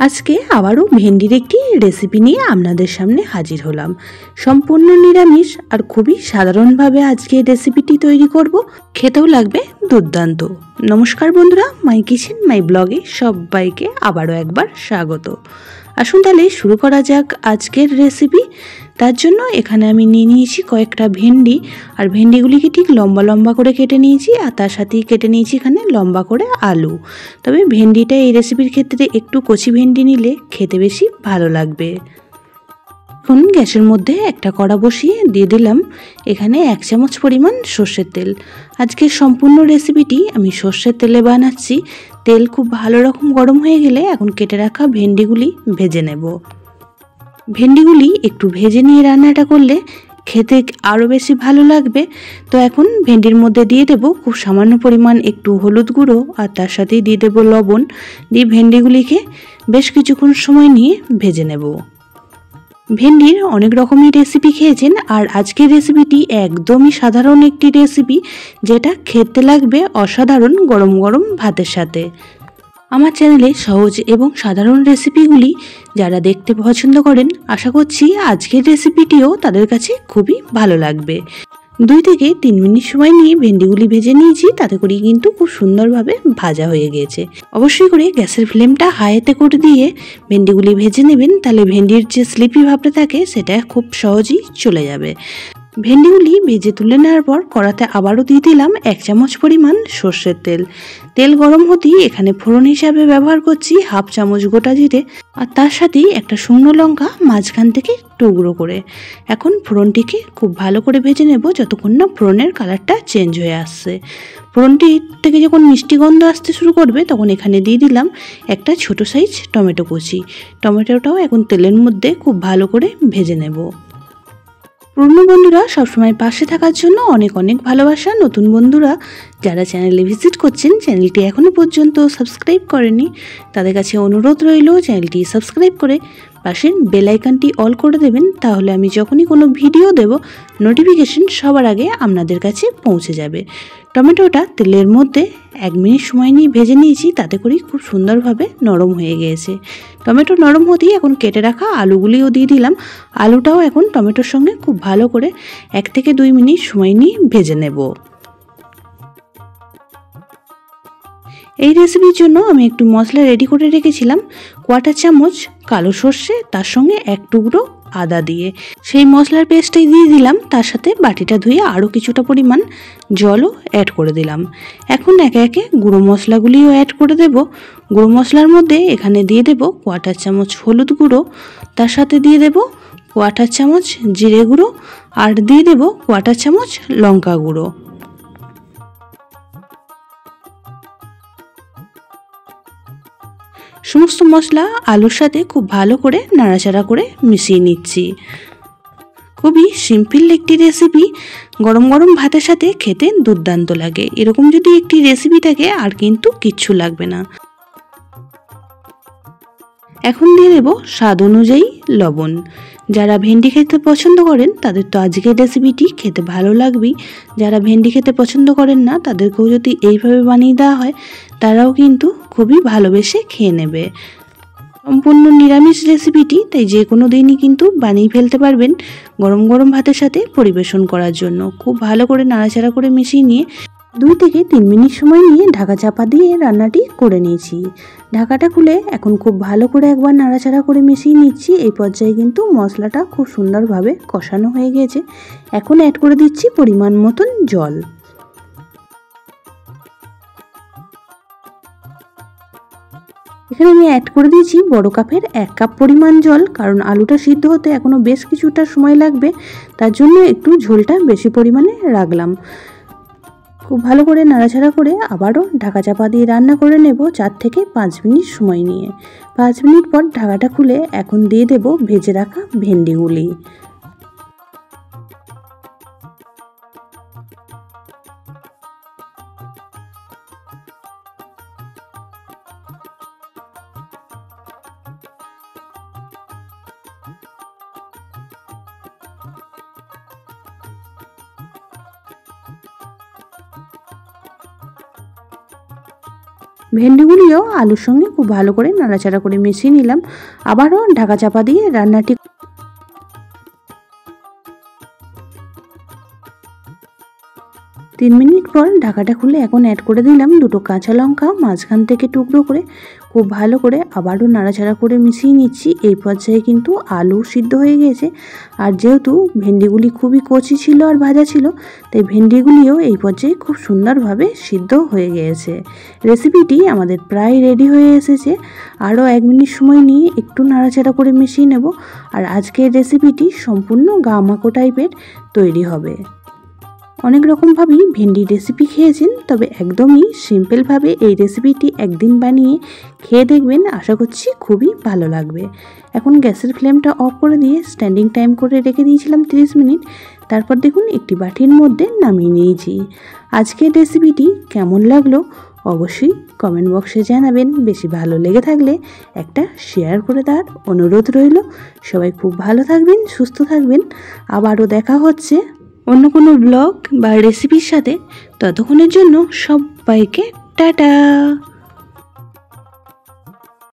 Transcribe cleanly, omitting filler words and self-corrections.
আজকে আবারও ভেন্ডির একটি রেসিপি নিয়ে আপনাদের সামনে হাজির হলাম। সম্পূর্ণ নিরামিষ আর খুবই সাধারণভাবে আজকে রেসিপিটি তৈরি করব, খেতেও লাগবে দুর্দান্ত। নমস্কার বন্ধুরা, মাই কিচেন মাই ব্লগে সবাইকে আবারও একবার স্বাগত। আসুন তাহলে শুরু করা যাক আজকের রেসিপি। তার জন্য এখানে আমি নিয়ে নিয়েছি কয়েকটা ভেন্ডি, আর ভেন্ডিগুলিকে ঠিক লম্বা লম্বা করে কেটে নিয়েছি, আর তার সাথেই কেটে নিয়েছি এখানে লম্বা করে আলু। তবে ভেন্ডিটা এই রেসিপির ক্ষেত্রে একটু কচি ভেন্ডি নিলে খেতে বেশি ভালো লাগবে। এখন গ্যাসের মধ্যে একটা কড়া বসিয়ে দিয়ে দিলাম এখানে 1 চামচ পরিমাণ সর্ষের তেল। আজকের সম্পূর্ণ রেসিপিটি আমি সর্ষের তেলে বানাচ্ছি। তেল খুব ভালো রকম গরম হয়ে গেলে এখন কেটে রাখা ভেন্ডিগুলি ভেজে নেব। ভেন্ডিগুলি একটু ভেজে নিয়ে রান্নাটা করলে খেতে আরও বেশি ভালো লাগবে। তো এখন ভেন্ডির মধ্যে দিয়ে দেব খুব সামান্য পরিমাণ একটু হলুদ গুঁড়ো, আর তার সাথেই দিয়ে দেব লবণ। দিয়ে ভেন্ডিগুলিকে বেশ কিছুক্ষণ সময় নিয়ে ভেজে নেব। ভেন্ডির অনেক রকমই রেসিপি খেয়েছেন, আর আজকের রেসিপিটি একদমই সাধারণ একটি রেসিপি, যেটা খেতে লাগবে অসাধারণ গরম গরম ভাতের সাথে। আমার চ্যানেলে সহজ এবং সাধারণ রেসিপিগুলি যারা দেখতে পছন্দ করেন, আশা করছি আজকের রেসিপিটিও তাদের কাছে খুবই ভালো লাগবে। 2 থেকে 3 মিনিট সময় নিয়ে ভেন্ডিগুলি ভেজে নিয়েছি, তাতে করে কিন্তু খুব সুন্দরভাবে ভাজা হয়ে গিয়েছে। অবশ্যই করে গ্যাসের ফ্লেমটা হাইতে করে দিয়ে ভেন্ডিগুলি ভেজে নেবেন, তাহলে ভেন্ডির যে স্লিপি ভাবটা থাকে সেটা খুব সহজেই চলে যাবে। ভেন্ডিগুলি ভেজে তুলে নেওয়ার পর কড়াতে আবারও দিয়ে দিলাম 1 চামচ পরিমাণ সর্ষের তেল। তেল গরম হতেই এখানে ফোড়ন হিসাবে ব্যবহার করছি 1/2 চামচ গোটা জিরে, আর তার সাথেই একটা শুকনো লঙ্কা মাঝখান থেকে টুকরো করে। এখন ফোড়নটিকে খুব ভালো করে ভেজে নেব যতক্ষণ না ফোড়নের কালারটা চেঞ্জ হয়ে আসছে। ফোড়নটি থেকে যখন মিষ্টি গন্ধ আসতে শুরু করবে তখন এখানে দিয়ে দিলাম একটা ছোট সাইজ টমেটো কুচি। টমেটোটাও এখন তেলের মধ্যে খুব ভালো করে ভেজে নেব। পুরনো বন্ধুরা সবসময় পাশে থাকার জন্য অনেক অনেক ভালোবাসা। নতুন বন্ধুরা যারা চ্যানেলে ভিজিট করছেন, চ্যানেলটি এখনও পর্যন্ত সাবস্ক্রাইব করেনি, তাদের কাছে অনুরোধ রইল চ্যানেলটি সাবস্ক্রাইব করে পাশের বেল আইকনটি অল করে দেবেন, তাহলে আমি যখনই কোনো ভিডিও দেব নোটিফিকেশন সবার আগে আপনাদের কাছে পৌঁছে যাবে। টমেটোটা তেলের মধ্যে 1 মিনিট সময় নিয়ে ভেজে নিয়েছি, তাতে করেই খুব সুন্দরভাবে নরম হয়ে গিয়েছে। টমেটো নরম হতেই এখন কেটে রাখা আলুগুলিও দিয়ে দিলাম। আলুটাও এখন টমেটোর সঙ্গে খুব ভালো করে 1 থেকে 2 মিনিট সময় নিয়ে ভেজে নেব। এই রেসিপির জন্য আমি একটু মশলা রেডি করে রেখেছিলাম। 1/4 চামচ কালো সর্ষে, তার সঙ্গে 1 টুকরো আদা দিয়ে সেই মশলার পেস্টটাই দিয়ে দিলাম। তার সাথে বাটিটা ধুয়ে আরও কিছুটা পরিমাণ জলও অ্যাড করে দিলাম। এখন একে একে গুঁড়ো মশলাগুলিও অ্যাড করে দেব। গুঁড়ো মশলার মধ্যে এখানে দিয়ে দেব 1/4 চামচ হলুদ গুঁড়ো, তার সাথে দিয়ে দেব 1/4 চামচ জিরে গুঁড়ো, আর দিয়ে দেব 1/4 চামচ লঙ্কা গুঁড়ো। সমস্ত মশলা আলুর সাথে খুব ভালো করে নাড়াচাড়া করে মিশিয়ে নিচ্ছি। খুবই সিম্পল একটি রেসিপি, গরম গরম ভাতের সাথে খেতে দুর্দান্ত লাগে। এরকম যদি একটি রেসিপি থাকে আর কিন্তু কিচ্ছু লাগবে না। এখন দিয়ে দেব স্বাদ অনুযায়ী লবণ। যারা ভেন্ডি খেতে পছন্দ করেন তাদের তো আজকের রেসিপিটি খেতে ভালো লাগবেই। যারা ভেন্ডি খেতে পছন্দ করেন না, তাদেরকেও যদি এইভাবে বানিয়ে দেওয়া হয় তারাও কিন্তু খুবই ভালোবেসে খেয়ে নেবে। সম্পূর্ণ নিরামিষ রেসিপিটি, তাই যে কোনো দিনই কিন্তু বানিয়ে ফেলতে পারবেন গরম গরম ভাতের সাথে পরিবেশন করার জন্য। খুব ভালো করে নাড়াচাড়া করে মিশিয়ে নিয়ে 2 থেকে 3 মিনিট সময় নিয়ে ঢাকা চাপা দিয়ে রান্নাটি করে নিয়েছি। ঢাকাটা খুলে এখন খুব ভালো করে একবার নাড়াচাড়া করে মিশিয়ে নিচ্ছি। এই পর্যায়ে কিন্তু মশলাটা খুব সুন্দরভাবে কষানো হয়ে গেছে। এখন অ্যাড করে দিচ্ছি পরিমাণ মতন জল। এখানে আমি অ্যাড করে দিয়েছি বড় কাপের 1 কাপ পরিমাণ জল, কারণ আলুটা সিদ্ধ হতে এখনও বেশ কিছুটা সময় লাগবে, তার জন্য একটু ঝোলটা বেশি পরিমাণে রাখলাম। খুব ভালো করে নাড়াচাড়া করে আবারও ঢাকা চাপা দিয়ে রান্না করে নেব 4 থেকে 5 মিনিট সময় নিয়ে। 5 মিনিট পর ঢাকাটা খুলে এখন দিয়ে দেব ভেজে রাখা ভেন্ডিগুলি। ভেন্ডিগুলিও আলুর সঙ্গে খুব ভালো করে নাড়াচাড়া করে মিশিয়ে নিলাম। আবারও ঢাকা চাপা দিয়ে রান্নাটি 3 মিনিট পর ঢাকাটা খুলে এখন অ্যাড করে দিলাম 2টো কাঁচা লঙ্কা মাঝখান থেকে টুকরো করে। খুব ভালো করে আবারও নাড়াচাড়া করে মিশিয়ে নিচ্ছি। এই পর্যায়ে কিন্তু আলু সিদ্ধ হয়ে গেছে, আর যেহেতু ভেন্ডিগুলি খুবই কচি ছিল আর ভাজা ছিল, তাই ভেন্ডিগুলিও এই পর্যায়ে খুব সুন্দরভাবে সিদ্ধ হয়ে গিয়েছে। রেসিপিটি আমাদের প্রায় রেডি হয়ে এসেছে। আরও 1 মিনিট সময় নিয়ে একটু নাড়াচাড়া করে মিশিয়ে নেব। আর আজকের রেসিপিটি সম্পূর্ণ গামাখো টাইপের তৈরি হবে। অনেক রকমভাবেই ভেন্ডি রেসিপি খেয়েছেন, তবে একদমই সিম্পলভাবে এই রেসিপিটি একদিন বানিয়ে খেয়ে দেখবেন, আশা করছি খুবই ভালো লাগবে। এখন গ্যাসের ফ্লেমটা অফ করে দিয়ে স্ট্যান্ডিং টাইম করে রেখে দিয়েছিলাম 30 মিনিট। তারপর দেখুন একটি বাটির মধ্যে নামিয়ে নিয়েছি। আজকের রেসিপিটি কেমন লাগলো অবশ্যই কমেন্ট বক্সে জানাবেন। বেশি ভালো লেগে থাকলে একটা শেয়ার করে দেওয়ার অনুরোধ রইল। সবাই খুব ভালো থাকবেন, সুস্থ থাকবেন। আবারও দেখা হচ্ছে অন্য কোনো ব্লগ বা রেসিপির সাথে। ততক্ষণের জন্য সবাইকে টাটা।